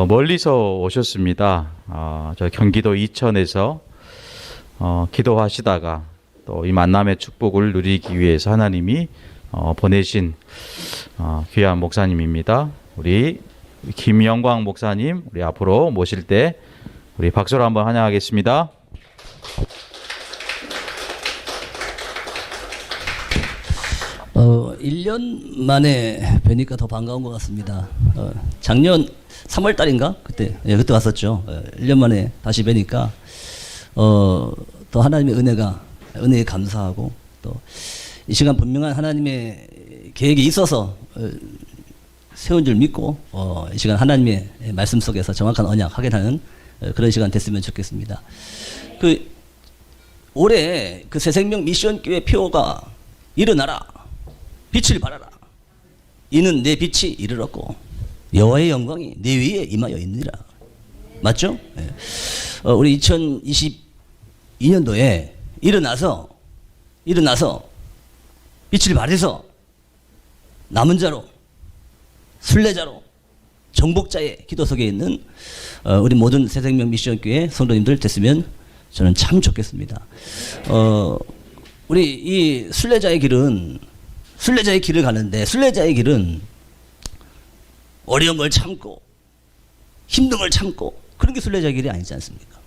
멀리서 오셨습니다. 저 경기도 이천에서 기도하시다가 또 이 만남의 축복을 누리기 위해서 하나님이 보내신 귀한 목사님입니다. 우리 김영광 목사님, 우리 앞으로 모실 때 우리 박수로 한번 환영하겠습니다. 어, 1년 만에 뵈니까 더 반가운 것 같습니다. 작년 3월 달인가? 그때 왔었죠. 1년 만에 다시 뵈니까, 또 하나님의 은혜에 감사하고, 또 이 시간 분명한 하나님의 계획이 있어서 세운 줄 믿고, 이 시간 하나님의 말씀 속에서 정확한 언약 확인하는 그런 시간 됐으면 좋겠습니다. 올해 새생명 미션교회 표가 일어나라. 빛을 발하라. 이는 내 빛이 이르렀고 여호와의 영광이 내 위에 임하여 있느니라. 맞죠? 네. 우리 2022년도에 일어나서 빛을 발해서 남은 자로, 순례자로, 정복자의 기도 속에 있는 우리 모든 새생명 미션교회 성도님들 됐으면 저는 참 좋겠습니다. 우리 이 순례자의 길을 가는데, 순례자의 길은 어려운 걸 참고 힘든 걸 참고 그런 게 순례자의 길이 아니지 않습니까?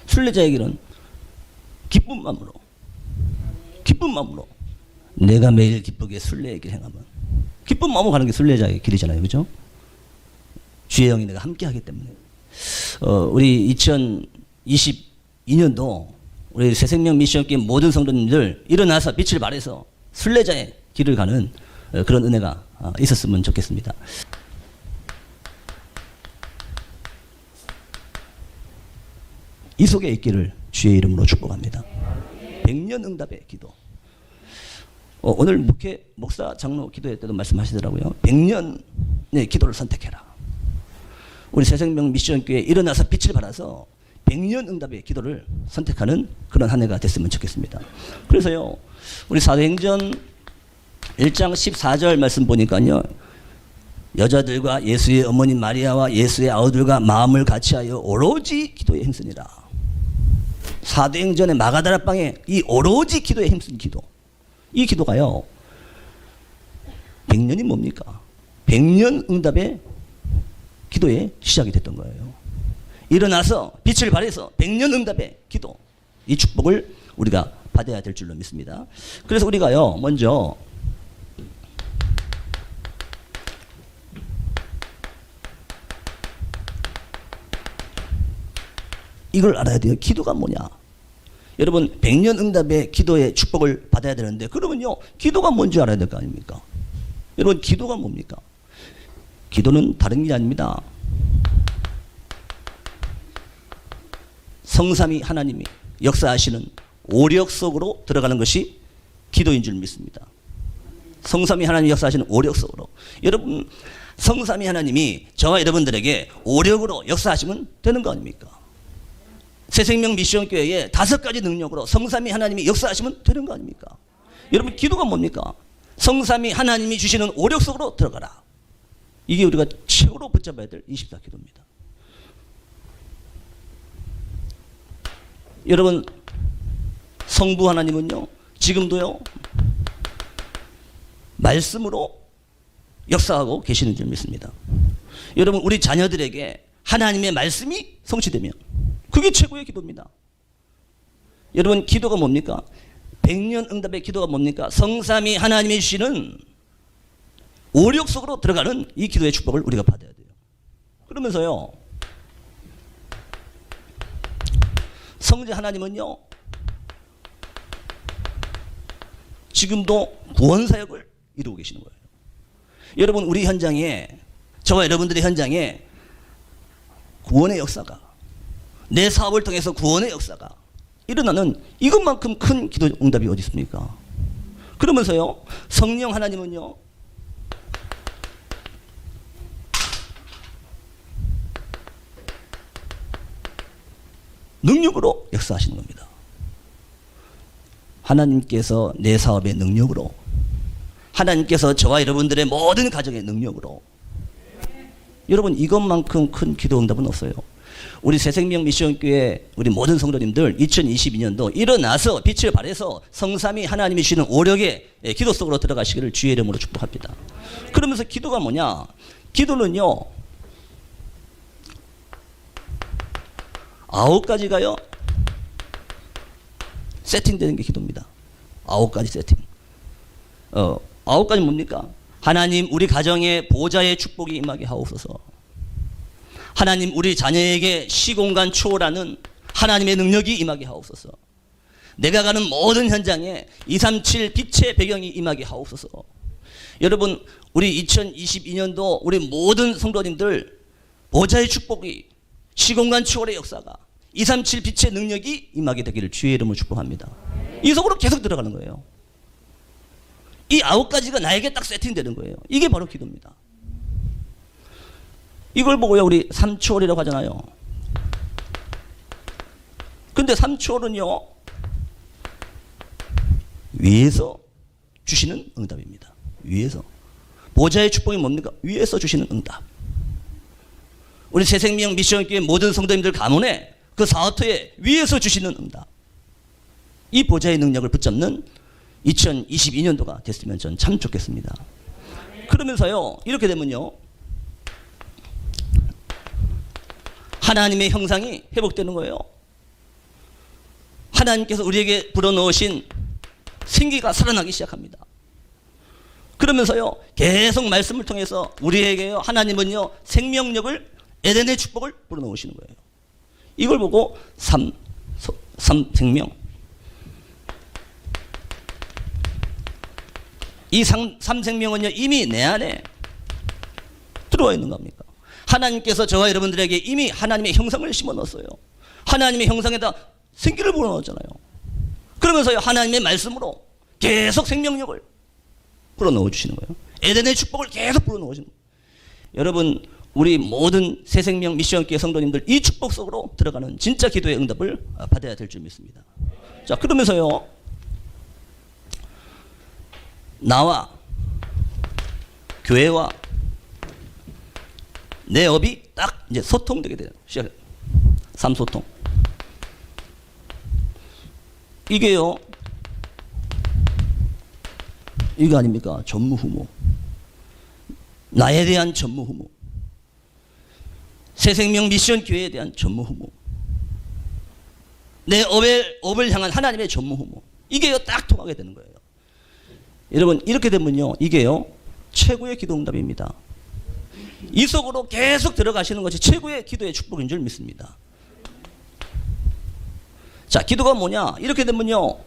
순례자의 길은 기쁜 마음으로 내가 매일 기쁘게 순례의 길 행하면, 기쁜 마음으로 가는 게 순례자의 길이잖아요. 그죠? 주의 영이 내가 함께 하기 때문에. 우리 2022년도 우리 새생명 미션교회 모든 성도님들 일어나서 빛을 발해서 순례자의 길을 가는 그런 은혜가 있었으면 좋겠습니다. 이 속에 있기를 주의 이름으로 축복합니다. 100년 응답의 기도. 오늘 목사 장로 기도회 때도 말씀하시더라고요. 100년의 기도를 선택해라. 우리 새생명 미션교회 일어나서 빛을 발하서 100년 응답의 기도를 선택하는 그런 한 해가 됐으면 좋겠습니다. 그래서요, 우리 사도행전 1장 14절 말씀 보니까요, 여자들과 예수의 어머니 마리아와 예수의 아우들과 마음을 같이하여 오로지 기도에 힘쓰니라. 사도행전의 마가다라방에 이 오로지 기도에 힘쓴 기도, 이 기도가요 100년이 뭡니까? 100년 응답의 기도의 시작이 됐던 거예요. 일어나서 빛을 발해서 100년 응답의 기도, 이 축복을 우리가 받아야 될 줄로 믿습니다. 그래서 우리가요 먼저 이걸 알아야 돼요. 기도가 뭐냐? 여러분, 100년 응답의 기도의 축복을 받아야 되는데, 그러면요 기도가 뭔지 알아야 될 거 아닙니까? 여러분, 기도가 뭡니까? 기도는 다른 게 아닙니다. 성삼위 하나님이 역사하시는 오력 속으로 들어가는 것이 기도인 줄 믿습니다. 성삼위 하나님이 역사하시는 오력 속으로. 여러분, 성삼위 하나님이 저와 여러분들에게 오력으로 역사하시면 되는 거 아닙니까? 새생명 미션교회에 5가지 능력으로 성삼위 하나님이 역사하시면 되는 거 아닙니까? 여러분, 기도가 뭡니까? 성삼위 하나님이 주시는 오력 속으로 들어가라. 이게 우리가 최고로 붙잡아야 될 24기도입니다. 여러분, 성부 하나님은요 지금도요 말씀으로 역사하고 계시는 줄 믿습니다. 여러분, 우리 자녀들에게 하나님의 말씀이 성취되면 그게 최고의 기도입니다. 여러분, 기도가 뭡니까? 100년 응답의 기도가 뭡니까? 성삼위 하나님이 주시는 오력 속으로 들어가는 이 기도의 축복을 우리가 받아야 돼요. 그러면서요, 성자 하나님은요 지금도 구원 사역을 이루고 계시는 거예요. 여러분, 우리 현장에, 저와 여러분들의 현장에 구원의 역사가, 내 사업을 통해서 구원의 역사가 일어나는 이것만큼 큰 기도 응답이 어디 있습니까? 그러면서요 성령 하나님은요 능력으로 역사하시는 겁니다. 하나님께서 내 사업의 능력으로, 하나님께서 저와 여러분들의 모든 가정의 능력으로 여러분 이것만큼 큰 기도 응답은 없어요. 우리 새생명 미션교회 우리 모든 성도님들 2022년도 일어나서 빛을 발해서 성삼위 하나님이 주시는 오력의 기도 속으로 들어가시기를 주의 이름으로 축복합니다. 그러면서 기도가 뭐냐? 기도는요 9가지가요 세팅되는 게 기도입니다. 9가지 세팅. 9가지 뭡니까? 하나님 우리 가정에 보좌의 축복이 임하게 하옵소서. 하나님 우리 자녀에게 시공간 초월하는 하나님의 능력이 임하게 하옵소서. 내가 가는 모든 현장에 237 빛의 배경이 임하게 하옵소서. 여러분 우리 2022년도 우리 모든 성도님들 보좌의 축복이 시공간 초월의 역사가 237 빛의 능력이 임하게 되기를 주의 이름으로 축복합니다. 이 속으로 계속 들어가는 거예요. 이 9가지가 나에게 딱 세팅되는 거예요. 이게 바로 기도입니다. 이걸 보고요 우리 삼초월이라고 하잖아요. 근데 삼초월은요 위에서 주시는 응답입니다. 위에서 보좌의 축복이 뭡니까? 위에서 주시는 응답. 우리 새생명 미션교회 모든 성도님들 가문에 그 사업터에 위에서 주시는 응답. 이 보좌의 능력을 붙잡는 2022년도가 됐으면 전 참 좋겠습니다. 그러면서요 이렇게 되면요 하나님의 형상이 회복되는 거예요. 하나님께서 우리에게 불어넣으신 생기가 살아나기 시작합니다. 그러면서요 계속 말씀을 통해서 우리에게요 하나님은요 생명력을 에덴의 축복을 불어넣으시는 거예요. 이걸 보고 삼생명 이 삼생명은요 이미 내 안에 들어와 있는 겁니까? 하나님께서 저와 여러분들에게 이미 하나님의 형상을 심어 넣었어요. 하나님의 형상에다 생기를 불어넣었잖아요. 그러면서요 하나님의 말씀으로 계속 생명력을 불어넣어 주시는 거예요. 에덴의 축복을 계속 불어넣어 주시는 거예요. 여러분 우리 모든 새생명 미션교회 성도님들 이 축복 속으로 들어가는 진짜 기도의 응답을 받아야 될 줄 믿습니다. 자 그러면서요 나와 교회와 내 업이 딱 이제 소통되게 돼요. 시작. 삼소통. 이게요 이거 아닙니까? 전무후무. 나에 대한 전무후무. 새생명 미션 교회에 대한 전무후무. 내 업을 향한 하나님의 전무후무. 이게요 딱 통하게 되는 거예요. 여러분 이렇게 되면요 이게요 최고의 기도 응답입니다. 이 속으로 계속 들어가시는 것이 최고의 기도의 축복인 줄 믿습니다. 자 기도가 뭐냐? 이렇게 되면요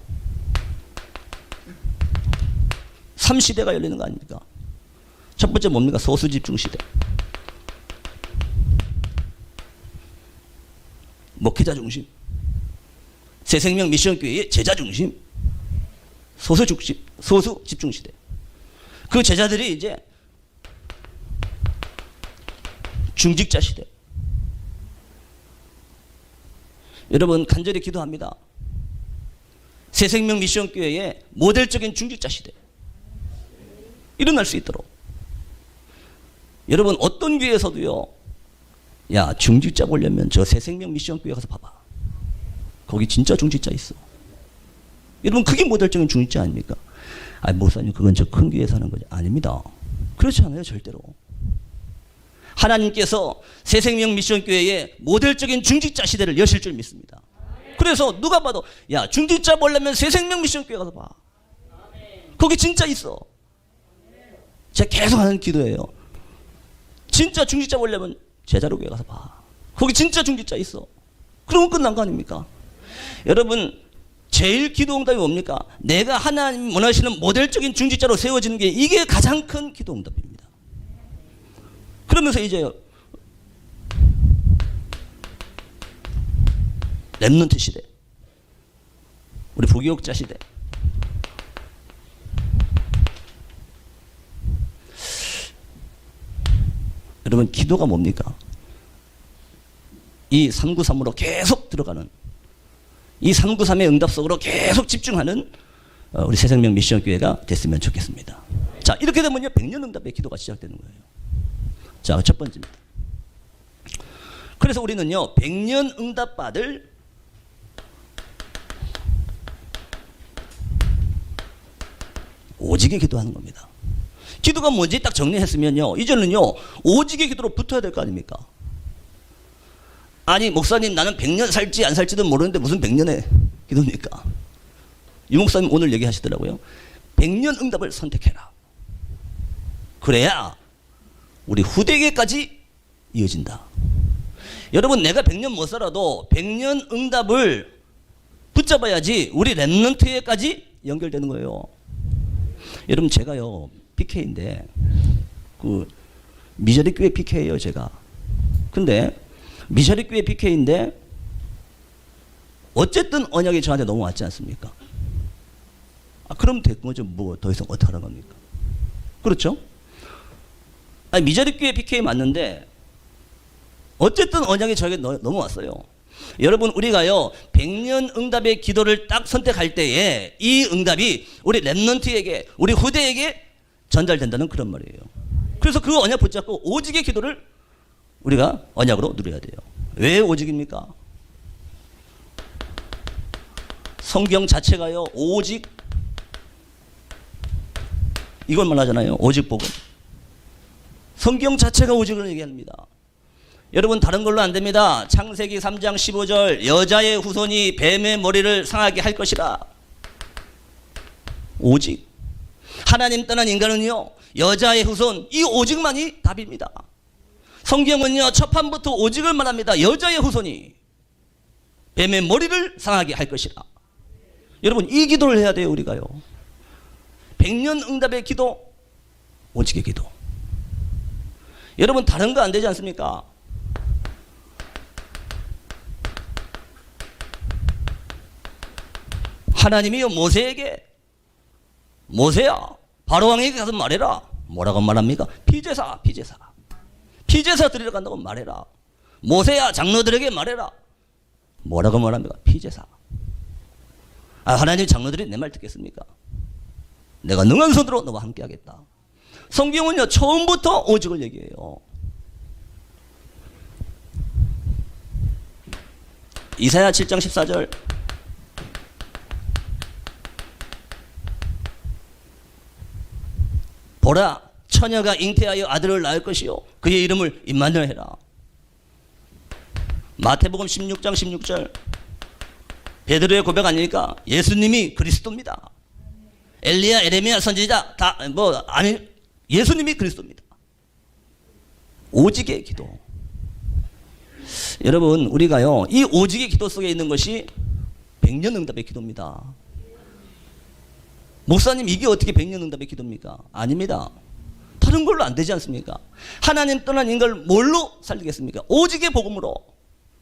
3시대가 열리는 거 아닙니까? 첫 번째 뭡니까? 소수집중 시대. 목회자 중심. 새생명 미션교회의 제자 중심. 소수 집중 시대. 그 제자들이 이제 중직자 시대. 여러분 간절히 기도합니다. 새생명 미션교회의 모델적인 중직자 시대 일어날 수 있도록. 여러분 어떤 교회에서도요 야 중직자 보려면 저 새생명 미션교회 가서 봐봐. 거기 진짜 중직자 있어. 여러분 그게 모델적인 중직자 아닙니까? 아 목사님 그건 저 큰 교회에서 하는 거지. 아닙니다. 그렇지 않아요 절대로. 하나님께서 새생명 미션교회의 모델적인 중직자 시대를 여실 줄 믿습니다. 그래서 누가 봐도 야 중직자 보려면 새생명 미션교회 가서 봐. 거기 진짜 있어. 제가 계속 하는 기도예요. 진짜 중직자 보려면 제자로 교회 가서 봐. 거기 진짜 중직자 있어. 그러면 끝난 거 아닙니까? 여러분 제일 기도 응답이 뭡니까? 내가 하나님 원하시는 모델적인 중직자로 세워지는 게 이게 가장 큰 기도 응답입니다. 그러면서 이제 렘넌트 시대, 우리 부교육자 시대. 여러분 기도가 뭡니까? 이 393으로 계속 들어가는, 이 393의 응답 속으로 계속 집중하는 우리 새생명 미션교회가 됐으면 좋겠습니다. 자, 이렇게 되면요 100년 응답의 기도가 시작되는 거예요. 자, 첫 번째입니다. 그래서 우리는요, 100년 응답받을 오직의 기도하는 겁니다. 기도가 뭔지 딱 정리했으면요, 이제는요, 오직의 기도로 붙어야 될 거 아닙니까? 아니, 목사님, 나는 100년 살지 안 살지도 모르는데 무슨 100년의 기도입니까? 유 목사님 오늘 얘기하시더라고요. 100년 응답을 선택해라. 그래야 우리 후대에게까지 이어진다. 여러분, 내가 100년 못 살아도 100년 응답을 붙잡아야지 우리 렘넌트에까지 연결되는 거예요. 여러분, 제가요, PK인데 그 미자리 교회 PK예요, 제가. 근데 미자리 교회 PK인데 어쨌든 언약이 저한테 넘어왔지 않습니까? 그럼 된 거죠. 뭐 더 이상 어떻게 하는 겁니까? 그렇죠? 아니, 미자리 교회 PK 맞는데 어쨌든 언약이 저에게 넘어왔어요. 여러분, 우리가요, 100년 응답의 기도를 딱 선택할 때에 이 응답이 우리 렘넌트에게, 우리 후대에게 전달된다는 그런 말이에요. 그래서 그 언약 붙잡고 오직의 기도를 우리가 언약으로 누려야 돼요. 왜 오직입니까? 성경 자체가요, 오직 이걸 말하잖아요. 오직 복음. 성경 자체가 오직을 얘기합니다. 여러분, 다른 걸로 안 됩니다. 창세기 3장 15절, 여자의 후손이 뱀의 머리를 상하게 할 것이라. 오직. 하나님 떠난 인간은요, 여자의 후손, 이 오직만이 답입니다. 성경은요, 첫 판부터 오직을 말합니다. 여자의 후손이 뱀의 머리를 상하게 할 것이라. 여러분, 이 기도를 해야 돼요, 우리가요. 100년 응답의 기도, 오직의 기도. 여러분, 다른 거 안 되지 않습니까? 하나님이요, 모세에게, 모세야, 바로왕에게 가서 말해라. 뭐라고 말합니까? 피제사, 피제사. 피제사 드리러 간다고 말해라. 모세야, 장로들에게 말해라. 뭐라고 말합니까? 피제사. 하나님, 장로들이 내 말 듣겠습니까? 내가 능한 손으로 너와 함께 하겠다. 성경은요, 처음부터 오직을 얘기해요. 이사야 7장 14절. 보라, 처녀가 잉태하여 아들을 낳을 것이요, 그의 이름을 임마누엘 해라. 마태복음 16장 16절. 베드로의 고백 아닙니까? 예수님이 그리스도입니다. 엘리야, 에레미야 선지자 다 아니, 예수님이 그리스도입니다. 오직의 기도. 여러분, 우리가요, 이 오직의 기도 속에 있는 것이 100년 응답의 기도입니다. 목사님, 이게 어떻게 100년 응답의 기도입니까? 아닙니다. 다른 걸로 안 되지 않습니까? 하나님 떠난 인간을 뭘로 살리겠습니까? 오직의 복음으로.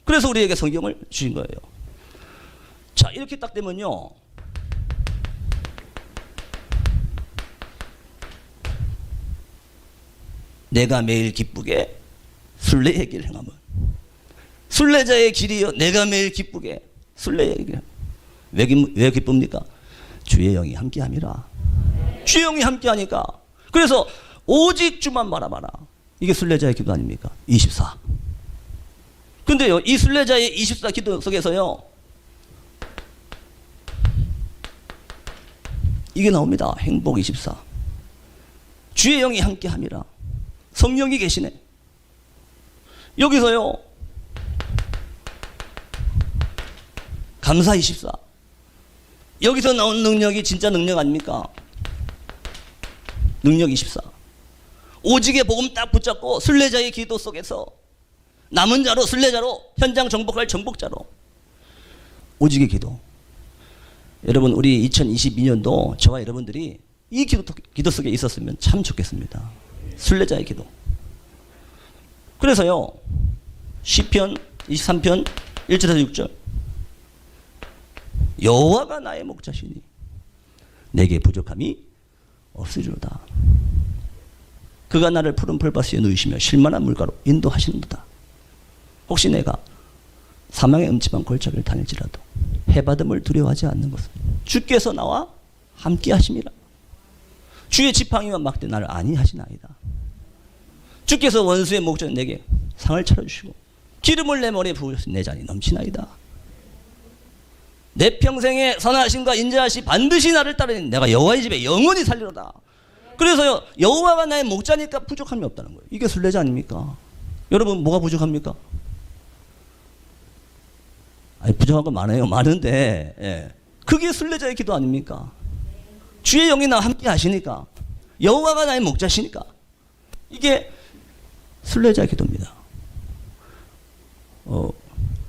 그래서 우리에게 성경을 주신 거예요. 자, 이렇게 딱 되면요, 내가 매일 기쁘게 순례의 길을 행하면, 순례자의 길이요, 내가 매일 기쁘게 순례의 길. 왜 기쁩니까? 주의 영이 함께함이라. 주의 영이 함께하니까. 그래서 오직 주만 바라봐라. 이게 순례자의 기도 아닙니까? 24. 근데요, 이 순례자의 24 기도 속에서요, 이게 나옵니다. 행복 24. 주의 영이 함께함이라. 성령이 계시네. 여기서요, 감사 24. 여기서 나온 능력이 진짜 능력 아닙니까? 능력 24. 오직의 복음 딱 붙잡고 순례자의 기도 속에서 남은 자로, 순례자로, 현장 정복할 정복자로. 오직의 기도. 여러분, 우리 2022년도 저와 여러분들이 이 기도 속에 있었으면 참 좋겠습니다. 순례자의 기도. 그래서요, 시편 23편 1절에서 6절. 여호와가 나의 목자시니 내게 부족함이 없으리로다. 그가 나를 푸른 풀밭에 누이시며 쉴만한 물가로 인도하시는도다. 혹시 내가 사망의 음침한 골짜기를 다닐지라도 해받음을 두려워하지 않는 것은 주께서 나와 함께 하심이라. 주의 지팡이와 막대 나를 안위하시나이다. 주께서 원수의 목전에 내게 상을 차려주시고 기름을 내 머리에 부으신 내 잔이 넘치나이다. 내 평생의 선하심과 인자하심 반드시 나를 따르니 내가 여호와의 집에 영원히 살리로다. 그래서 여호와가 나의 목자니까 부족함이 없다는 거예요. 이게 순례자 아닙니까? 여러분 뭐가 부족합니까? 아니, 부족한 거 많아요. 많은데 예. 그게 순례자의 기도 아닙니까? 주의 영이 나와 함께 하시니까, 여호와가 나의 목자시니까, 이게 순례자의 기도입니다.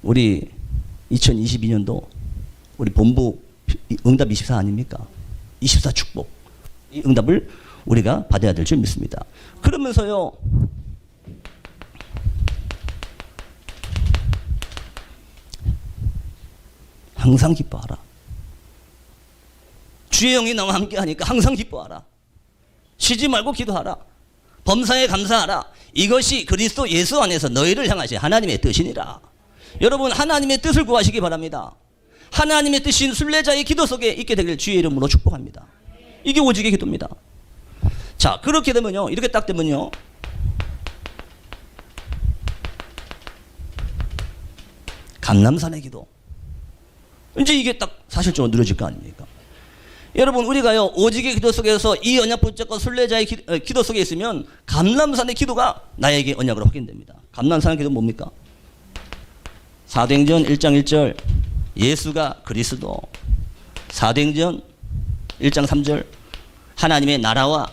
우리 2022년도 우리 본부 응답 24 아닙니까? 24 축복, 이 응답을 우리가 받아야 될 줄 믿습니다. 그러면서요, 항상 기뻐하라. 주의 영이 나와 함께 하니까 항상 기뻐하라. 쉬지 말고 기도하라. 범사에 감사하라. 이것이 그리스도 예수 안에서 너희를 향하신 하나님의 뜻이니라. 여러분, 하나님의 뜻을 구하시기 바랍니다. 하나님의 뜻인 순례자의 기도 속에 있게 되길 주의 이름으로 축복합니다. 이게 오직의 기도입니다. 자, 그렇게 되면요, 이렇게 딱 되면요, 감람산의 기도, 이제 이게 딱 사실적으로 누려질 거 아닙니까? 여러분, 우리가요, 오직의 기도 속에서 이 언약 붙잡고 순례자의 기도 속에 있으면 감람산의 기도가 나에게 언약으로 확인됩니다. 감람산의 기도 뭡니까? 사도행전 1장 1절 예수가 그리스도, 사도행전 1장 3절 하나님의 나라와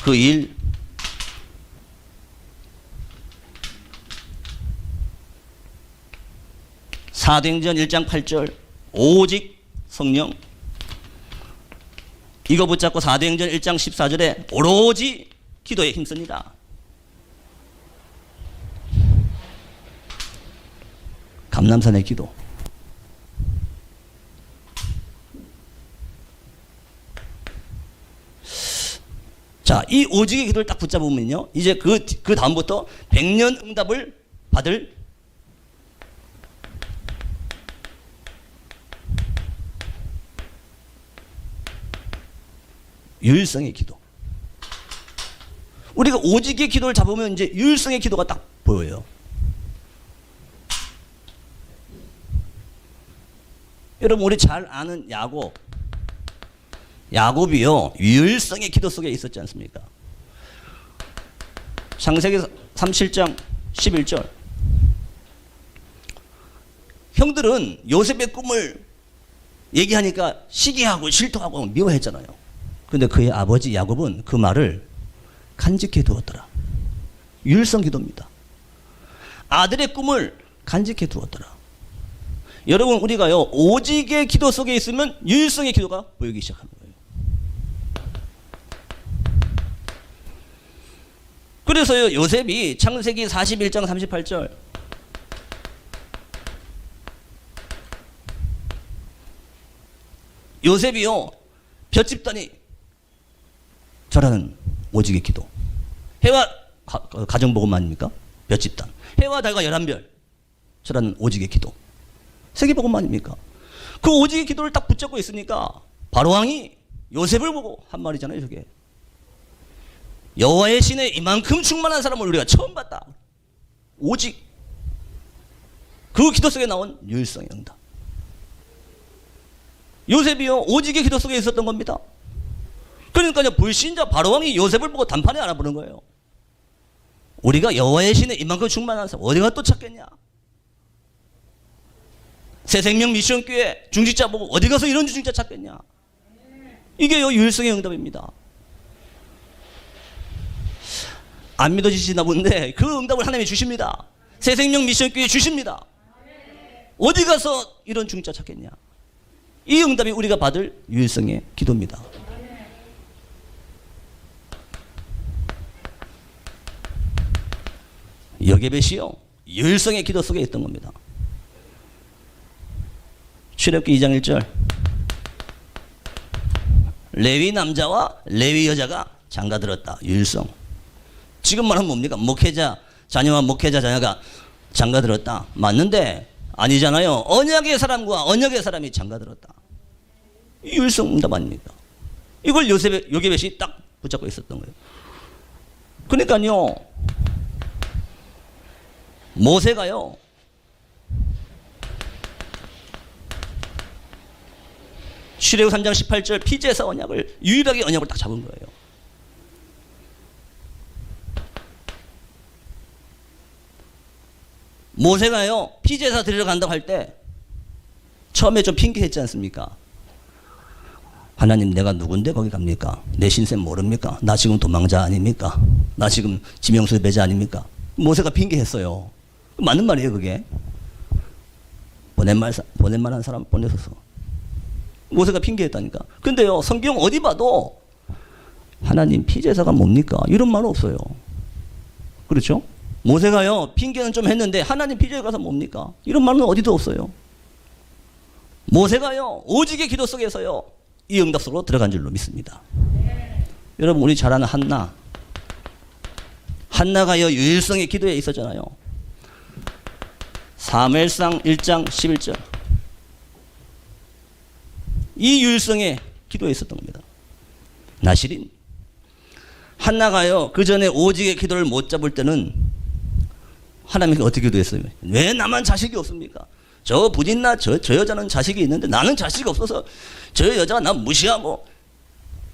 그 일, 사도행전 1장 8절 오직 성령, 이거 붙잡고 사도행전 1장 14절에 오로지 기도에 힘씁니다. 감람산의 기도. 자, 이 오직의 기도를 딱 붙잡으면요, 이제 그 다음부터 100년 응답을 받을 유일성의 기도. 우리가 오직의 기도를 잡으면 이제 유일성의 기도가 딱 보여요. 여러분, 우리 잘 아는 야곱이요, 유일성의 기도 속에 있었지 않습니까? 창세기 37장 11절. 형들은 요셉의 꿈을 얘기하니까 시기하고 질투하고 미워했잖아요. 근데 그의 아버지 야곱은 그 말을 간직해 두었더라. 유일성 기도입니다. 아들의 꿈을 간직해 두었더라. 여러분, 우리가요, 오직의 기도 속에 있으면 유일성의 기도가 보이기 시작하는 거예요. 그래서요, 요셉이 창세기 41장 38절 요셉이요, 볏집단이 절하는 오직의 기도. 해와 가정복음 아닙니까? 볏집단. 해와 달과 11별 절하는 오직의 기도. 세계복음 아닙니까? 그 오직의 기도를 딱 붙잡고 있으니까 바로왕이 요셉을 보고 한 말이잖아요, 저게. 여호와의 신에 이만큼 충만한 사람을 우리가 처음 봤다. 오직 그 기도 속에 나온 유일성의 응답. 요셉이요, 오직의 기도 속에 있었던 겁니다. 그러니까요, 불신자 바로왕이 요셉을 보고 단판에 알아보는 거예요. 우리가 여호와의 신에 이만큼 충만한 사람 어디가 또 찾겠냐? 새생명 미션교회 중직자 보고 어디 가서 이런 중직자 찾겠냐? 이게 유일성의 응답입니다. 안 믿어지시나 본데 그 응답을 하나님이 주십니다. 새생명 미션교회 주십니다. 어디 가서 이런 중직자 찾겠냐? 이 응답이 우리가 받을 유일성의 기도입니다. 여게벳이요, 유일성의 기도 속에 있던 겁니다. 출애굽기 2장 1절 레위 남자와 레위 여자가 장가들었다. 유일성. 지금 말하면 뭡니까? 목회자 자녀와 목회자 자녀가 장가들었다. 맞는데 아니잖아요. 언약의 사람과 언약의 사람이 장가들었다. 유일성 응답 아닙니까? 이걸 여게벳이 딱 붙잡고 있었던 거예요. 그러니까요, 모세가요, 출애굽 3장 18절 피제사 언약을 유일하게 언약을 딱 잡은 거예요. 모세가요, 피제사 드리러 간다고 할 때 처음에 좀 핑계했지 않습니까? 하나님, 내가 누군데 거기 갑니까? 내 신세 모릅니까? 나 지금 도망자 아닙니까? 나 지금 지명수 배자 아닙니까? 모세가 핑계했어요. 맞는 말이에요, 그게. 보낼만한 사람 보내서서. 모세가 핑계했다니까. 근데요, 성경 어디 봐도 하나님 피제사가 뭡니까? 이런 말 없어요. 그렇죠? 모세가요, 핑계는 좀 했는데 하나님 피제사가 뭡니까? 이런 말은 어디도 없어요. 모세가요, 오직의 기도 속에서요, 이 응답 속으로 들어간 줄로 믿습니다. 여러분, 우리 잘 아는 한나가요, 유일성의 기도에 있었잖아요. 사무엘상 1장 11절. 이 유일성의 기도에 있었던 겁니다. 나실인 한나가요, 그 전에 오직의 기도를 못 잡을 때는 하나님께 어떻게 기도했어요? 왜 나만 자식이 없습니까? 저 부인나 저 여자는 자식이 있는데 나는 자식이 없어서 저 여자가 나 무시하고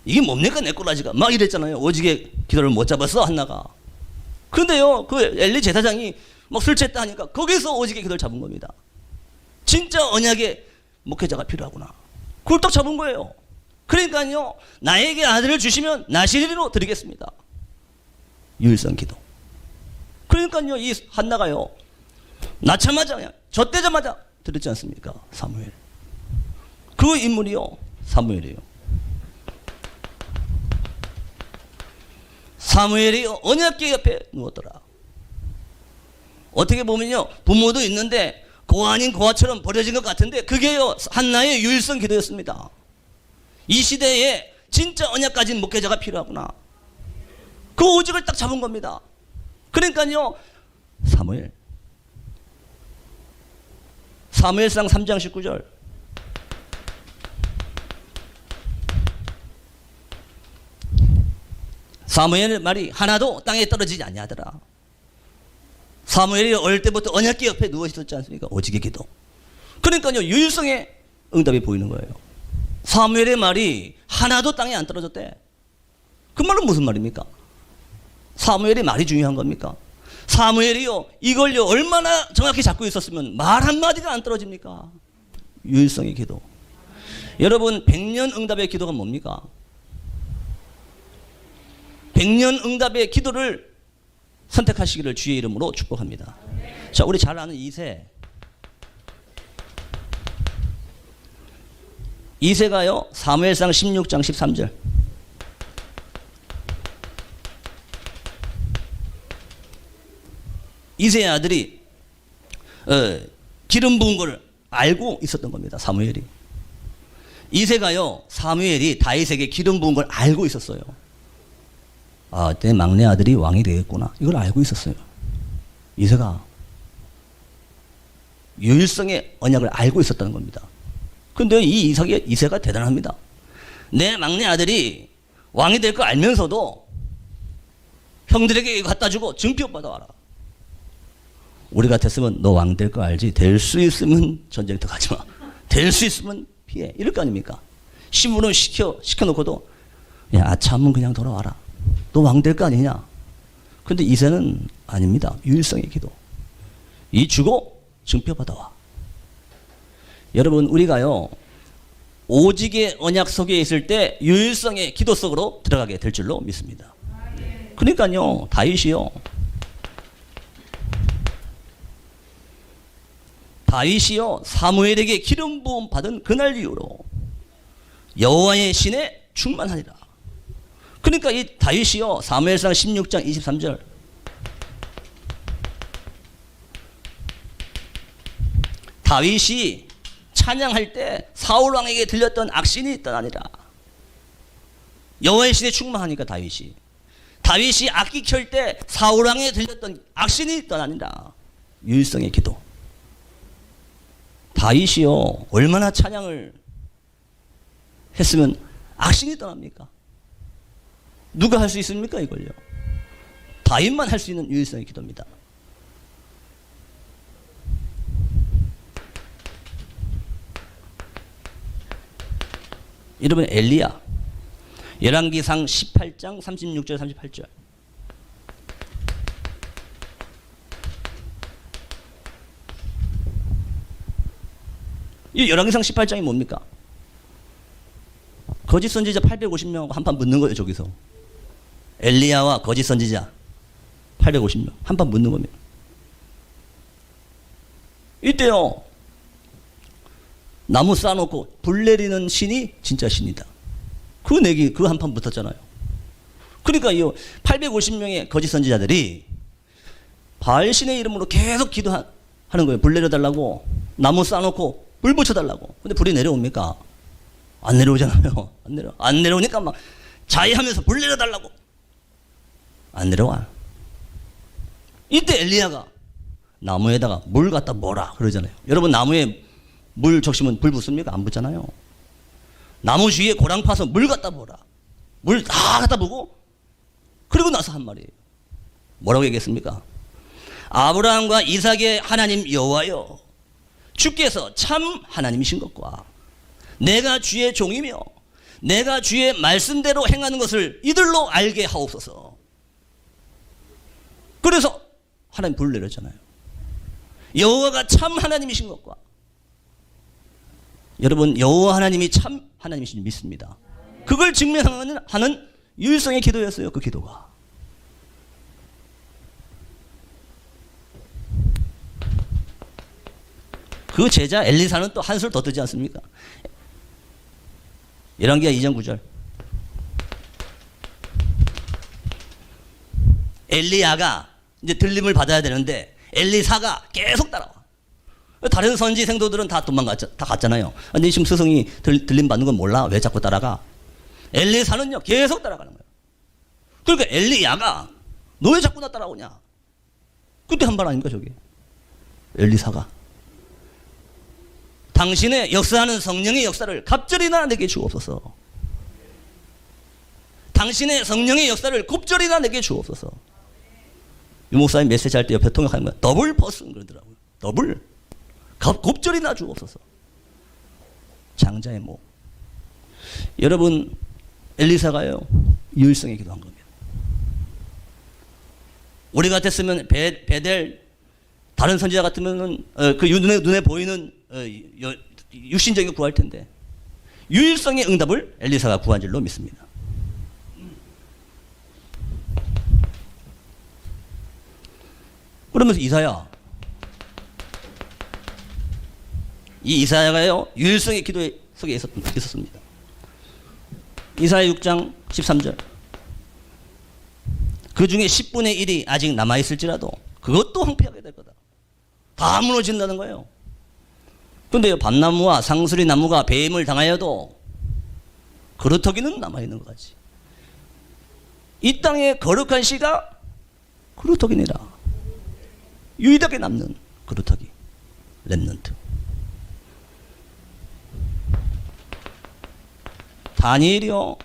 이게 뭡니까 내 꼬라지가 막 이랬잖아요. 오직의 기도를 못 잡았어 한나가. 근데요, 그 엘리 제사장이 막 술 취했다 하니까 거기서 오직의 기도를 잡은 겁니다. 진짜 언약의 목회자가 필요하구나. 그걸 딱 잡은 거예요. 그러니까요, 나에게 아들을 주시면 나시리로 드리겠습니다. 유일성 기도. 그러니까요, 이 한나가요, 낳자마자 그냥 젖대자마자 들었지 않습니까? 사무엘. 그 인물이요, 사무엘이에요. 사무엘이 언약궤 옆에 누웠더라. 어떻게 보면요, 부모도 있는데 고아 아닌 고아처럼 버려진 것 같은데 그게요, 한나의 유일성 기도였습니다. 이 시대에 진짜 언약 가진 목회자가 필요하구나. 그 오직을 딱 잡은 겁니다. 그러니까요, 사무엘상 3장 19절. 사무엘의 말이 하나도 땅에 떨어지지 아니하더라. 사무엘이 어릴 때부터 언약궤 옆에 누워 있었지 않습니까? 오직의 기도. 그러니까요, 유일성의 응답이 보이는 거예요. 사무엘의 말이 하나도 땅에 안 떨어졌대. 그 말은 무슨 말입니까? 사무엘의 말이 중요한 겁니까? 사무엘이요, 이걸요 얼마나 정확히 잡고 있었으면 말 한마디가 안 떨어집니까? 유일성의 기도. 여러분, 100년 응답의 기도가 뭡니까? 100년 응답의 기도를 선택하시기를 주의 이름으로 축복합니다. 자, 우리 잘 아는 이새가요, 사무엘상 16장 13절. 이새의 아들이 기름 부은 걸 알고 있었던 겁니다. 사무엘이. 이새가요, 사무엘이 다윗에게 기름 부은 걸 알고 있었어요. 아, 내 막내 아들이 왕이 되겠구나. 이걸 알고 있었어요. 이새가 유일성의 언약을 알고 있었다는 겁니다. 근데 이 이새가 대단합니다. 내 막내 아들이 왕이 될 거 알면서도 형들에게 갖다 주고 증표 받아와라. 우리 같았으면 너 왕 될 거 알지? 될 수 있으면 전쟁터 가지 마. 될 수 있으면 피해. 이럴 거 아닙니까? 심부름 시켜놓고도 야, 아참은 그냥 돌아와라. 너 왕 될 거 아니냐? 근데 이새는 아닙니다. 유일성의 기도. 이 주고 증표 받아와. 여러분, 우리가요, 오직의 언약 속에 있을 때 유일성의 기도 속으로 들어가게 될 줄로 믿습니다. 그러니까요, 다윗이요, 사무엘에게 기름 부음 받은 그날 이후로 여호와의 신에 충만하리라. 그러니까 이 다윗이요, 사무엘상 16장 23절. 다윗이 찬양할 때 사울 왕에게 들렸던 악신이 떠나니라. 여호와의 신에 충만하니까 다윗이 악기 켤 때 사울 왕에게 들렸던 악신이 떠나니라. 유일성의 기도. 다윗이요, 얼마나 찬양을 했으면 악신이 떠납니까? 누가 할 수 있습니까? 이걸요. 다윗만 할 수 있는 유일성의 기도입니다. 여러분 엘리야 열왕기상 18장 36절 38절. 이 열왕기상 18장이 뭡니까? 거짓 선지자 850명하고 한판 붙는 거예요. 저기서 엘리야와 거짓 선지자 850명 한판 붙는 겁니다. 이때요 나무 쌓아놓고 불 내리는 신이 진짜 신이다. 그 내기 그 한판 붙었잖아요. 그러니까 이 850명의 거짓 선지자들이 바알 신의 이름으로 계속 기도하는 거예요. 불 내려달라고, 나무 쌓아놓고 불 붙여달라고. 근데 불이 내려옵니까? 안 내려오잖아요. 안 내려오니까 막 자해하면서 불 내려달라고. 안 내려와. 이때 엘리야가 나무에다가 물 갖다 뭐라 그러잖아요. 여러분 나무에 물 적시면 불 붙습니까? 안 붙잖아요. 나무 주위에 고랑 파서 물 갖다 뭐라. 물 다 갖다 부고 그리고 나서 한 말이에요. 뭐라고 얘기했습니까? 아브라함과 이삭의 하나님 여호와여, 주께서 참 하나님이신 것과 내가 주의 종이며 내가 주의 말씀대로 행하는 것을 이들로 알게 하옵소서. 그래서 하나님 불을 내렸잖아요. 여호와가 참 하나님이신 것과, 여러분 여호와 하나님이 참 하나님이신 줄 믿습니다. 그걸 증명하는 유일성의 기도였어요. 그 기도가. 그 제자 엘리사는 또 한술 더 뜨지 않습니까? 열왕기하 2장 9절. 엘리야가 이제 들림을 받아야 되는데 엘리사가 계속 따라와. 다른 선지 생도들은 다 다 갔잖아요. 근데 지금 스승이 들림 받는 건 몰라. 왜 자꾸 따라가? 엘리사는요 계속 따라가는 거예요. 그러니까 엘리야가 너 왜 자꾸 나 따라오냐? 그때 한 말 아닙니까 저게? 엘리사가 당신의 역사하는 성령의 역사를 갑절이나 내게 주옵소서. 당신의 성령의 역사를 곱절이나 내게 주옵소서. 유 목사님 메시지 할 때 옆에 통역하는 거야. 더블 퍼슨 그러더라고요. 더블. 곱절이나 주옵소서. 장자의 목. 여러분 엘리사가요 유일성에 기도한 겁니다. 우리 같았으면 베델 다른 선지자 같으면은 그 눈에 보이는 육신적인 구할 텐데 유일성의 응답을 엘리사가 구한 줄로 믿습니다. 그러면서 이사야가요 유일성의 기도 속에 있었습니다. 이사야 6장 13절. 그 중에 10분의 1이 아직 남아있을지라도 그것도 황폐하게 될 거다. 다 무너진다는 거예요. 그런데 밤나무와 상수리 나무가 배임을 당하여도 그루터기는 남아있는 것 같지. 이 땅의 거룩한 씨가 그루터기니라. 유일하게 남는 그루터기 렘넌트. 다니엘이요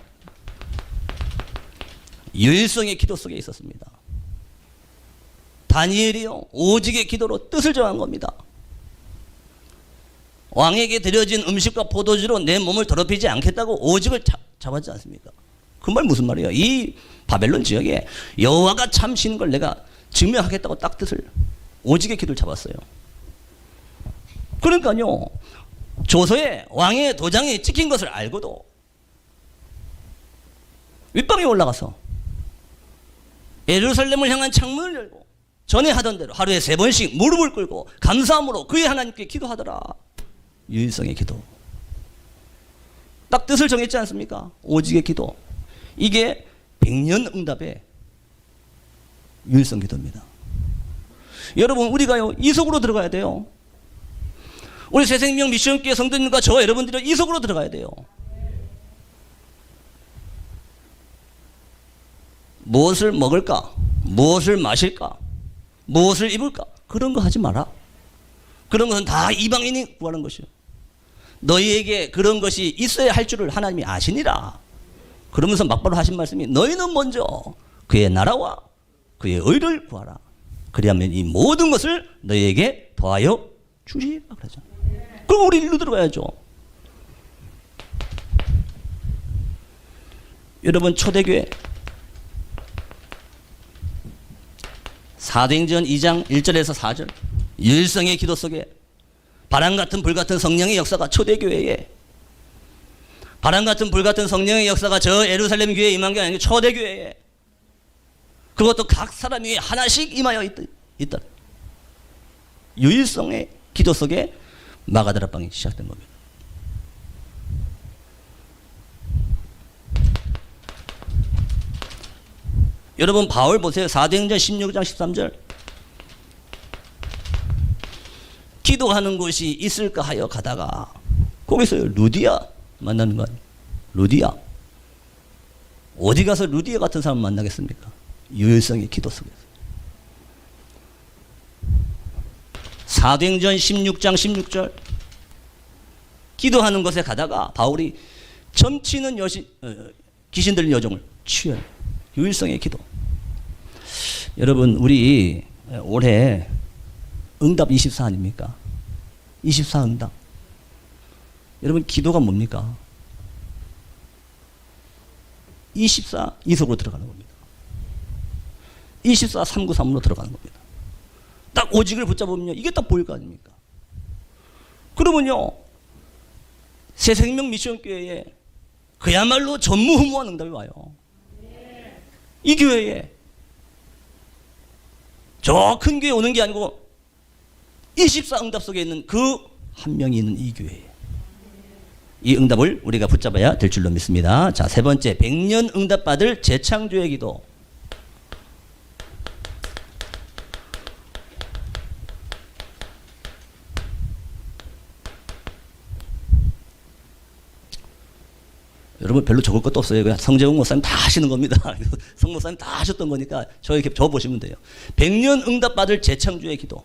유일성의 기도 속에 있었습니다. 다니엘이요 오직의 기도로 뜻을 정한 겁니다. 왕에게 드려진 음식과 포도주로 내 몸을 더럽히지 않겠다고 오직을 잡았지 않습니까? 그 말 무슨 말이에요? 이 바벨론 지역에 여호와가 참신 걸 내가 증명하겠다고 딱 뜻을 오직의 기도를 잡았어요. 그러니까요 조서에 왕의 도장이 찍힌 것을 알고도 윗방에 올라가서 예루살렘을 향한 창문을 열고 전에 하던 대로 하루에 3번씩 무릎을 꿇고 감사함으로 그의 하나님께 기도하더라. 유일성의 기도. 딱 뜻을 정했지 않습니까? 오직의 기도. 이게 100년 응답의 유일성 기도입니다. 여러분 우리가요 이 속으로 들어가야 돼요. 우리 새생명 미션교회 성도님과 저 여러분들이 이 속으로 들어가야 돼요. 무엇을 먹을까? 무엇을 마실까? 무엇을 입을까? 그런 거 하지 마라. 그런 것은 다 이방인이 구하는 것이요. 너희에게 그런 것이 있어야 할 줄을 하나님이 아시니라. 그러면서 막바로 하신 말씀이 너희는 먼저 그의 나라와 그의 의를 구하라. 그리하면 이 모든 것을 너희에게 더하여 주시라 그러죠. 그럼 우리 일로 들어가야죠. 여러분 초대교회 사도행전 2장 1절에서 4절 유일성의 기도 속에 바람 같은 불 같은 성령의 역사가 초대교회에 바람 같은 불 같은 성령의 역사가 저 예루살렘 교회에 임한 게 아니고 초대교회에 그것도 각 사람 위에 하나씩 임하여 있다. 유일성의 기도 속에 마가다락방이 시작된 겁니다. 여러분 바울 보세요. 사도행전 16장 13절 기도하는 곳이 있을까 하여 가다가 거기서 루디아 만나는 거 아니에요. 루디아. 어디 가서 루디아 같은 사람 만나겠습니까? 유일성의 기도 속에서. 사도행전 16장 16절 기도하는 곳에 가다가 바울이 점치는 귀신 들린 여종을 취해요. 유일성의 기도. 여러분 우리 올해 응답 24 아닙니까? 24 응답. 여러분 기도가 뭡니까? 24 이속으로 들어가는 겁니다. 24 393으로 들어가는 겁니다. 딱 오직을 붙잡으면요 이게 딱 보일 거 아닙니까? 그러면요 새생명 미션교회에 그야말로 전무후무한 응답이 와요. 이 교회에 저 큰 교회 오는 게 아니고 24 응답 속에 있는 그 한 명이 있는 이 교회에 이 응답을 우리가 붙잡아야 될 줄로 믿습니다. 자, 세 번째 100년 응답받을 재창조의 기도. 여러분 별로 적을 것도 없어요. 그냥 성재웅 목사님 다 하시는 겁니다. 성 목사님 다 하셨던 거니까 저 이렇게 적어보시면 돼요. 100년 응답받을 재창조의 기도.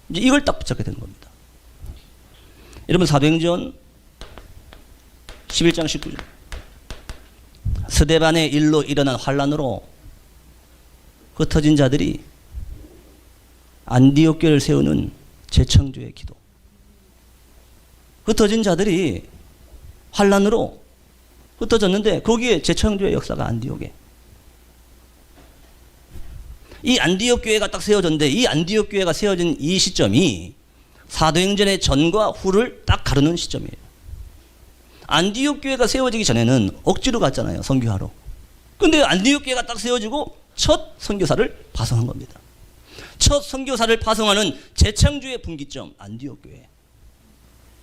이제 이걸 딱 붙잡게 되는 겁니다. 여러분 사도행전 11장 19절 스데반의 일로 일어난 환란으로 흩어진 자들이 안디옥 교회를 세우는 재창조의 기도. 흩어진 자들이 환란으로 흩어졌는데 거기에 재창조의 역사가 안디옥에. 이 안디옥 교회가 딱 세워졌는데 이 안디옥 교회가 세워진 이 시점이 사도행전의 전과 후를 딱 가르는 시점이에요. 안디옥 교회가 세워지기 전에는 억지로 갔잖아요. 선교하러. 근데 안디옥 교회가 딱 세워지고 첫 선교사를 파송한 겁니다. 첫 선교사를 파송하는 재창조의 분기점 안디옥 교회.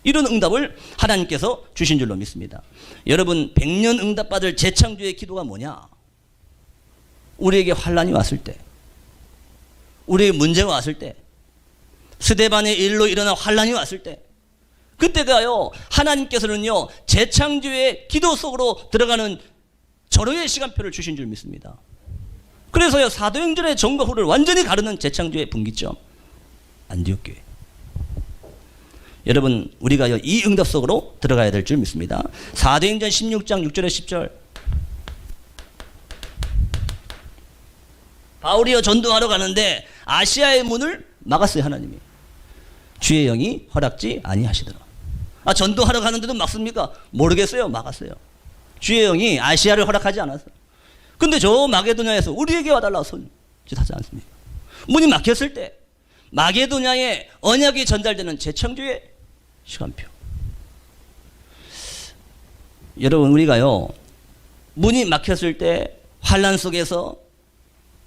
이런 응답을 하나님께서 주신 줄로 믿습니다. 여러분 100년 응답받을 재창조의 기도가 뭐냐? 우리에게 환란이 왔을 때 우리에게 문제가 왔을 때 스데반의 일로 일어난 환란이 왔을 때 그때가요 하나님께서는요 재창조의 기도 속으로 들어가는 절호의 시간표를 주신 줄 믿습니다. 그래서요 사도행전의 전과 후를 완전히 가르는 재창조의 분기점 안디옥 교회. 여러분 우리가요 이 응답 속으로 들어가야 될 줄 믿습니다. 사도행전 16장 6절에 10절 바울이요 전도하러 가는데 아시아의 문을 막았어요. 하나님이. 주의 영이 허락지 아니하시더라. 아 전도하러 가는데도 막습니까? 모르겠어요. 막았어요. 주의 영이 아시아를 허락하지 않았어요. 근데 저 마게도냐에서 우리에게 와달라고 손짓하지 않습니까? 문이 막혔을 때 마게도냐에 언약이 전달되는 재창조의 시간표. 여러분 우리가요 문이 막혔을 때 환란 속에서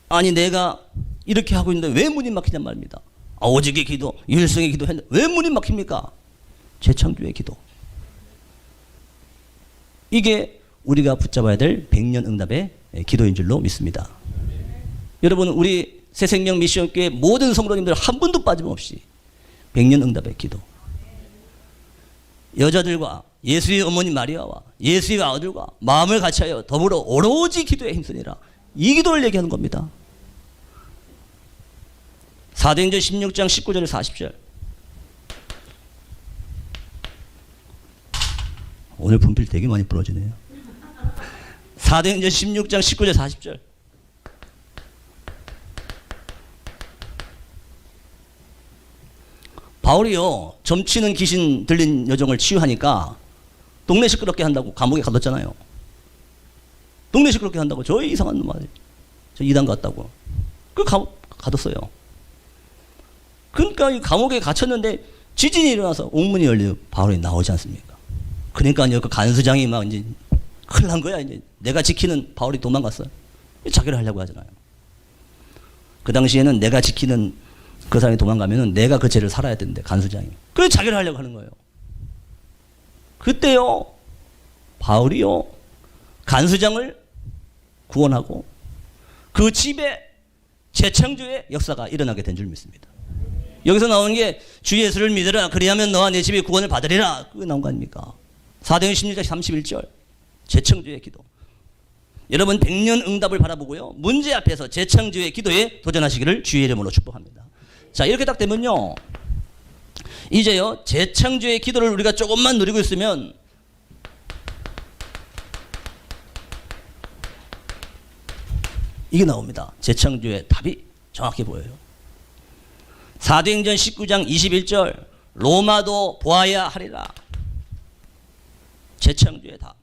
아니 내가 이렇게 하고 있는데 왜 문이 막히냔 말입니다. 오직의 기도, 유일성의 기도 했는데 왜 문이 막힙니까? 재창조의 기도. 이게 우리가 붙잡아야 될 100년 응답의 기도인 줄로 믿습니다. 여러분 우리 새생명 미션교회 모든 성도님들 한 분도 빠짐없이 100년 응답의 기도. 여자들과 예수의 어머니 마리아와 예수의 아들과 마음을 같이하여 더불어 오로지 기도에 힘쓰니라. 이 기도를 얘기하는 겁니다. 사도행전 16장 19절 40절. 오늘 분필 되게 많이 부러지네요. 사도행전 16장 19절 40절. 바울이요 점치는 귀신 들린 여종을 치유하니까 동네 시끄럽게 한다고 감옥에 가뒀잖아요. 동네 시끄럽게 한다고. 저 이상한 놈 아니에요. 저 이단 갔다고. 그 가뒀어요. 그러니까 이 감옥에 갇혔는데 지진이 일어나서 옥문이 열려 바울이 나오지 않습니까? 그러니까요, 그 간수장이 막 이제 큰일 난 거야. 이제 내가 지키는 바울이 도망갔어요. 자결을 하려고 하잖아요. 그 당시에는 내가 지키는 그 사람이 도망가면은 내가 그 죄를 살아야 되는데, 간수장이. 그래서 자결을 하려고 하는 거예요. 그때요, 바울이요, 간수장을 구원하고 그 집에 재창조의 역사가 일어나게 된 줄 믿습니다. 여기서 나오는 게 주 예수를 믿으라 그리하면 너와 내 집이 구원을 받으리라. 그게 나온 거 아닙니까? 사도행 16장 31절 재창조의 기도. 여러분 100년 응답을 바라보고요, 문제 앞에서 재창조의 기도에 도전하시기를 주의 이름으로 축복합니다. 자, 이렇게 딱 되면요, 이제요 재창조의 기도를 우리가 조금만 누리고 있으면 이게 나옵니다. 재창조의 답이 정확히 보여요. 사도행전 19장 21절 로마도 보아야 하리라. 재창조의 답.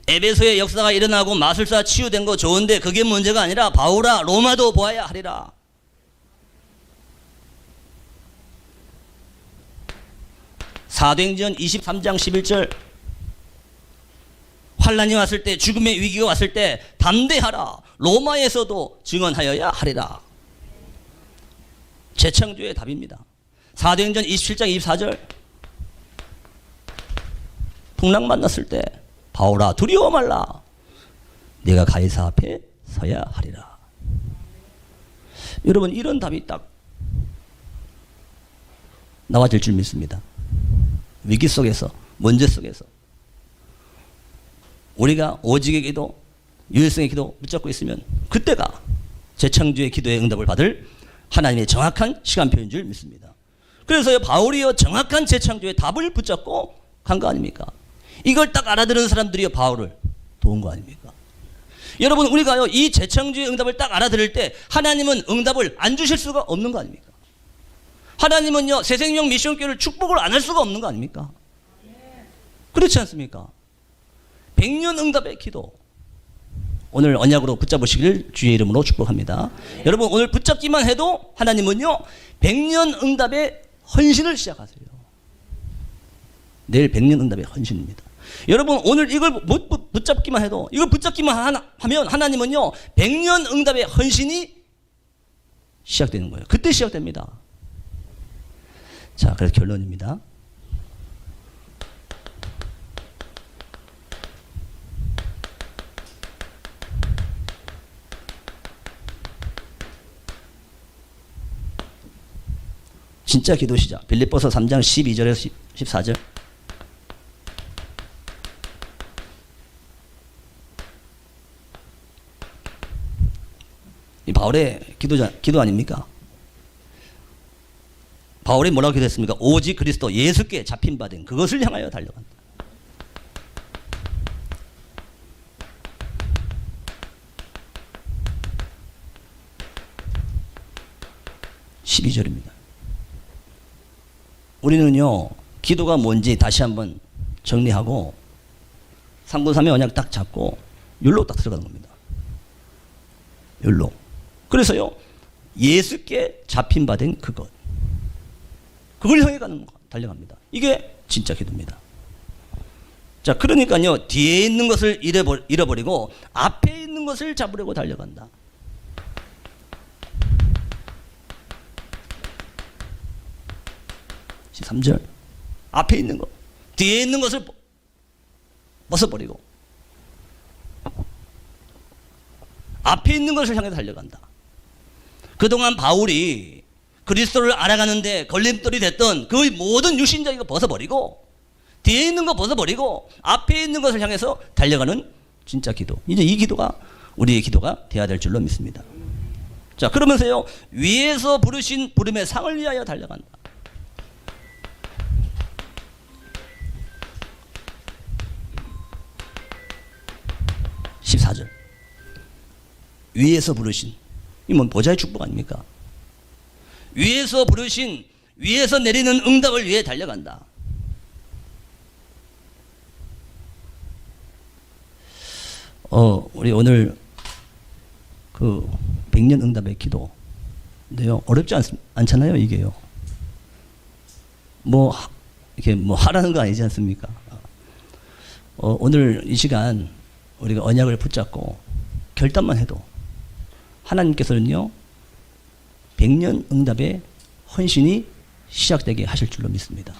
에베소의 역사가 일어나고 마술사 치유된 거 좋은데 그게 문제가 아니라 바울아 로마도 보아야 하리라. 사도행전 23장 11절 환란이 왔을 때, 죽음의 위기가 왔을 때 담대하라. 로마에서도 증언하여야 하리라. 재창조의 답입니다. 사도행전 27장 24절 풍랑 만났을 때 바울아 두려워 말라. 내가 가이사 앞에 서야 하리라. 여러분 이런 답이 딱 나와질 줄 믿습니다. 위기 속에서, 문제 속에서 우리가 오직의 기도, 유일성의 기도 붙잡고 있으면 그때가 재창조의 기도의 응답을 받을 하나님의 정확한 시간표인 줄 믿습니다. 그래서 바울이요 정확한 재창조의 답을 붙잡고 간 거 아닙니까? 이걸 딱 알아들은 사람들이요 바울을 도운 거 아닙니까? 여러분 우리가요 이 재창조의 응답을 딱 알아들을 때 하나님은 응답을 안 주실 수가 없는 거 아닙니까? 하나님은요 새생명 미션교회를 축복을 안 할 수가 없는 거 아닙니까? 그렇지 않습니까? 100년 응답의 기도, 오늘 언약으로 붙잡으시길 주의 이름으로 축복합니다. 여러분 오늘 붙잡기만 해도 하나님은요 100년 응답의 헌신을 시작하세요. 내일 100년 응답의 헌신입니다. 여러분 오늘 이걸 붙잡기만 해도, 이걸 붙잡기만 하면 하나님은요 100년 응답의 헌신이 시작되는 거예요. 그때 시작됩니다. 자, 그래서 결론입니다. 진짜 기도 시작. 빌립보서 3장 12절에서 14절. 이 바울의 기도 아닙니까? 바울이 뭐라고 기도했습니까? 오직 그리스도 예수께 잡힌 바 된 그것을 향하여 달려간다. (12절입니다) 우리는요 기도가 뭔지 다시 한번 정리하고 3분 3의 언약 딱 잡고 율로 딱 들어가는 겁니다. 율로. 그래서요 예수께 잡힌 바 된 그것, 그걸 향해 달려갑니다. 이게 진짜 기도입니다. 자, 그러니까요 뒤에 있는 것을 잃어버리고 앞에 있는 것을 잡으려고 달려간다. (13절) 앞에 있는 것, 뒤에 있는 것을 벗어버리고 앞에 있는 것을 향해 달려간다. 그동안 바울이 그리스도를 알아가는데 걸림돌이 됐던 그 모든 육신적인 거 벗어버리고 뒤에 있는 거 벗어버리고 앞에 있는 것을 향해서 달려가는 진짜 기도. 이제 이 기도가 우리의 기도가 되어야 될 줄로 믿습니다. 자, 그러면서요 위에서 부르신 부름의 상을 위하여 달려간다. 14절. 위에서 부르신, 이건 보좌의 축복 아닙니까? 위에서 부르신, 위에서 내리는 응답을 위해 달려간다. 우리 오늘 그 백년 응답의 기도인데요. 어렵지 않잖아요, 이게요. 이렇게 하라는 거 아니지 않습니까? 오늘 이 시간 우리가 언약을 붙잡고 결단만 해도 하나님께서는요, 백년 응답의 헌신이 시작되게 하실 줄로 믿습니다.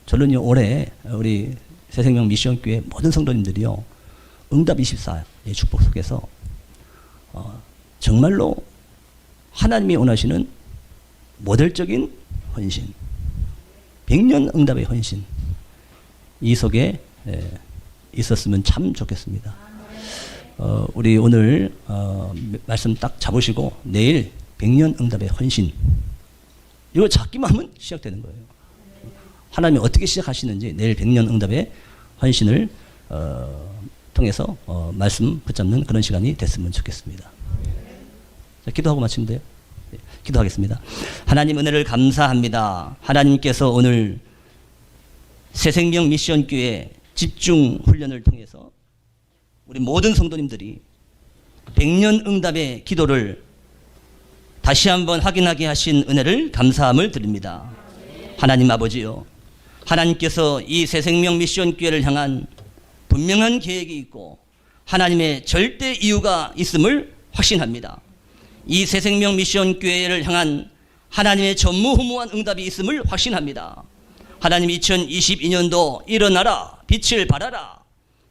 저는요, 올해 우리 새생명 미션교회 모든 성도님들이요, 응답 24의 축복 속에서 정말로 하나님이 원하시는 모델적인 헌신, 백년 응답의 헌신, 이 속에 있었으면 참 좋겠습니다. 우리 오늘 말씀 딱 잡으시고 내일 백년 응답의 헌신, 이거 잡기만 하면 시작되는 거예요. 하나님이 어떻게 시작하시는지 내일 백년 응답의 헌신을 통해서 말씀 붙잡는 그런 시간이 됐으면 좋겠습니다. 자, 기도하고 마치면 돼요. 네, 기도하겠습니다. 하나님 은혜를 감사합니다. 하나님께서 오늘 새생명 미션교회 집중 훈련을 통해서 우리 모든 성도님들이 백년 응답의 기도를 다시 한번 확인하게 하신 은혜를 감사함을 드립니다. 하나님 아버지요, 하나님께서 이 새생명 미션교회를 향한 분명한 계획이 있고 하나님의 절대 이유가 있음을 확신합니다. 이 새생명 미션교회를 향한 하나님의 전무후무한 응답이 있음을 확신합니다. 하나님, 2022년도 일어나라, 빛을 발하라.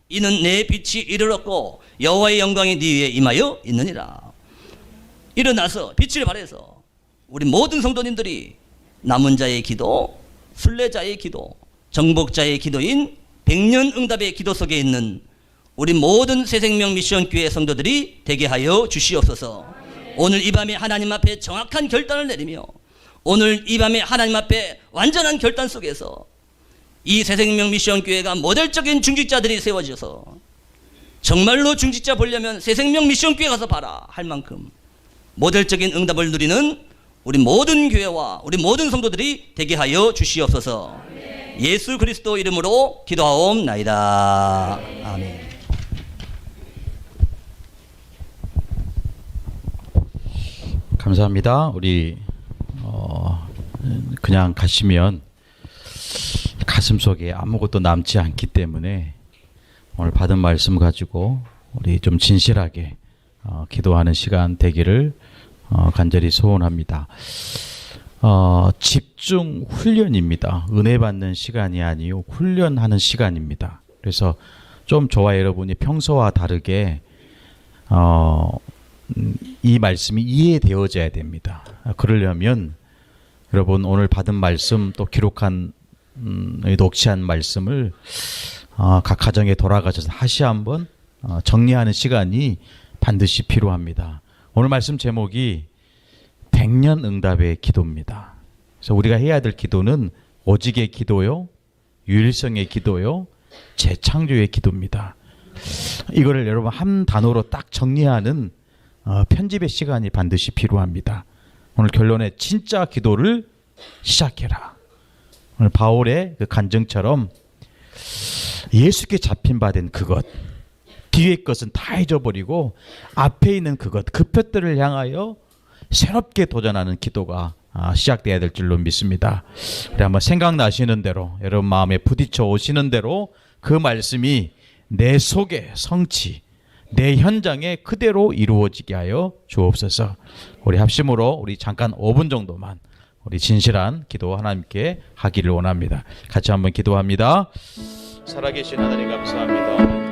이는 내 빛이 이르렀고 여호와의 영광이 네 위에 임하여 있느니라. 일어나서 빛을 발해서 우리 모든 성도님들이 남은 자의 기도, 순례자의 기도, 정복자의 기도인 백년 응답의 기도 속에 있는 우리 모든 새생명 미션 교회 성도들이 되게 하여 주시옵소서. 오늘 이 밤에 하나님 앞에 정확한 결단을 내리며 오늘 이 밤에 하나님 앞에 완전한 결단 속에서 이 새생명 미션 교회가 모델적인 중직자들이 세워져서 정말로 중직자 보려면 새생명 미션 교회 가서 봐라 할 만큼 모델적인 응답을 누리는 우리 모든 교회와 우리 모든 성도들이 되게 하여 주시옵소서. 예수 그리스도 이름으로 기도하옵나이다. 아멘. 감사합니다. 우리 그냥 가시면 가슴 속에 아무것도 남지 않기 때문에 오늘 받은 말씀 가지고 우리 좀 진실하게 기도하는 시간 되기를 간절히 소원합니다. 집중 훈련입니다. 은혜 받는 시간이 아니요 훈련하는 시간입니다. 그래서 좀 저와 여러분이 평소와 다르게 이 말씀이 이해되어져야 됩니다. 그러려면 여러분 오늘 받은 말씀 또 기록한 녹취한 말씀을 각 가정에 돌아가셔서 다시 한번 정리하는 시간이 반드시 필요합니다. 오늘 말씀 제목이 백년 응답의 기도입니다. 그래서 우리가 해야 될 기도는 오직의 기도요, 유일성의 기도요, 재창조의 기도입니다. 이거를 여러분 한 단어로 딱 정리하는 편집의 시간이 반드시 필요합니다. 오늘 결론에 진짜 기도를 시작해라. 오늘 바울의 그 간증처럼 예수께 잡힌 바 된 그것, 뒤의 것은 다 잊어버리고 앞에 있는 그것, 그 표들을 향하여 새롭게 도전하는 기도가 시작돼야 될 줄로 믿습니다. 우리 한번 생각나시는 대로 여러분 마음에 부딪혀 오시는 대로 그 말씀이 내 속에 성취, 내 현장에 그대로 이루어지게 하여 주옵소서. 우리 합심으로 우리 잠깐 5분 정도만 우리 진실한 기도 하나님께 하기를 원합니다. 같이 한번 기도합니다. 살아계신 하나님 감사합니다.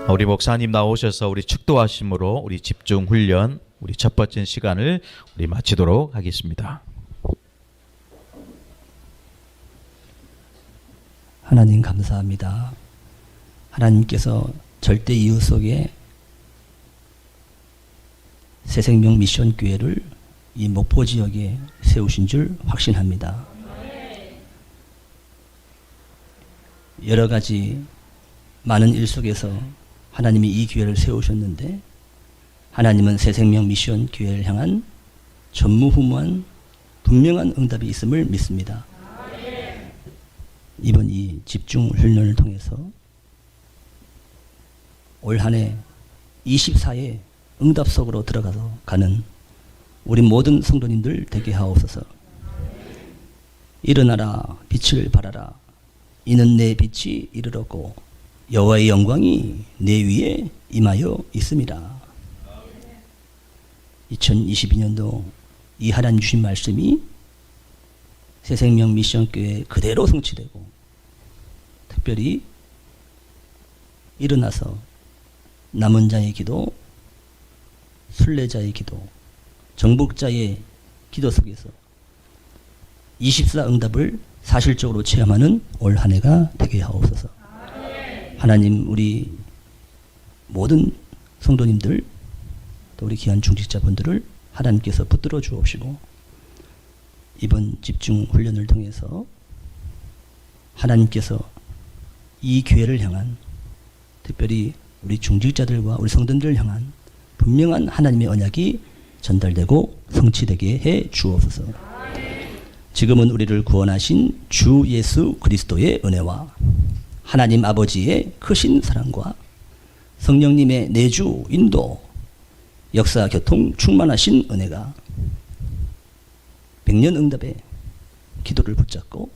우리 목사님 나오셔서 우리 축도하심으로 우리 집중 훈련 우리 첫 번째 시간을 우리 마치도록 하겠습니다. 하나님 감사합니다. 하나님께서 절대 이웃 속에 새생명 미션 교회를 이 목포 지역에 세우신 줄 확신합니다. 여러 가지 많은 일 속에서 하나님이 이 교회를 세우셨는데 하나님은 새생명 미션 교회를 향한 전무후무한 분명한 응답이 있음을 믿습니다. 이번 이 집중 훈련을 통해서 올 한 해 24의 응답 속으로 들어가서 가는 우리 모든 성도님들 되게 하옵소서. 일어나라 빛을 발하라 이는 내 빛이 이르렀고 여호와의 영광이 내 위에 임하여 있습니다. 2022년도 이 하나님 주신 말씀이 새생명 미션교회 그대로 성취되고 특별히 일어나서 남은 자의 기도, 순례자의 기도, 정복자의 기도 속에서 24 응답을 사실적으로 체험하는 올 한 해가 되게 하옵소서. 하나님 우리 모든 성도님들 또 우리 귀한 중직자분들을 하나님께서 붙들어 주옵시고 이번 집중 훈련을 통해서 하나님께서 이 교회를 향한 특별히 우리 중직자들과 우리 성도들을 향한 분명한 하나님의 언약이 전달되고 성취되게 해 주옵소서. 지금은 우리를 구원하신 주 예수 그리스도의 은혜와 하나님 아버지의 크신 사랑과 성령님의 내주 인도 역사 교통 충만하신 은혜가 백년 응답의 기도를 붙잡고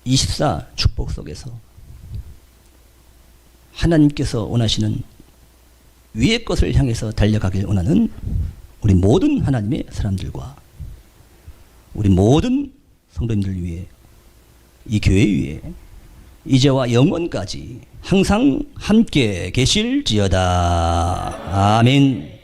24 축복 속에서 하나님께서 원하시는 위의 것을 향해서 달려가길 원하는 우리 모든 하나님의 사람들과 우리 모든 성도님들 위해 이 교회 위에 이제와 영원까지 항상 함께 계실지어다. 아멘.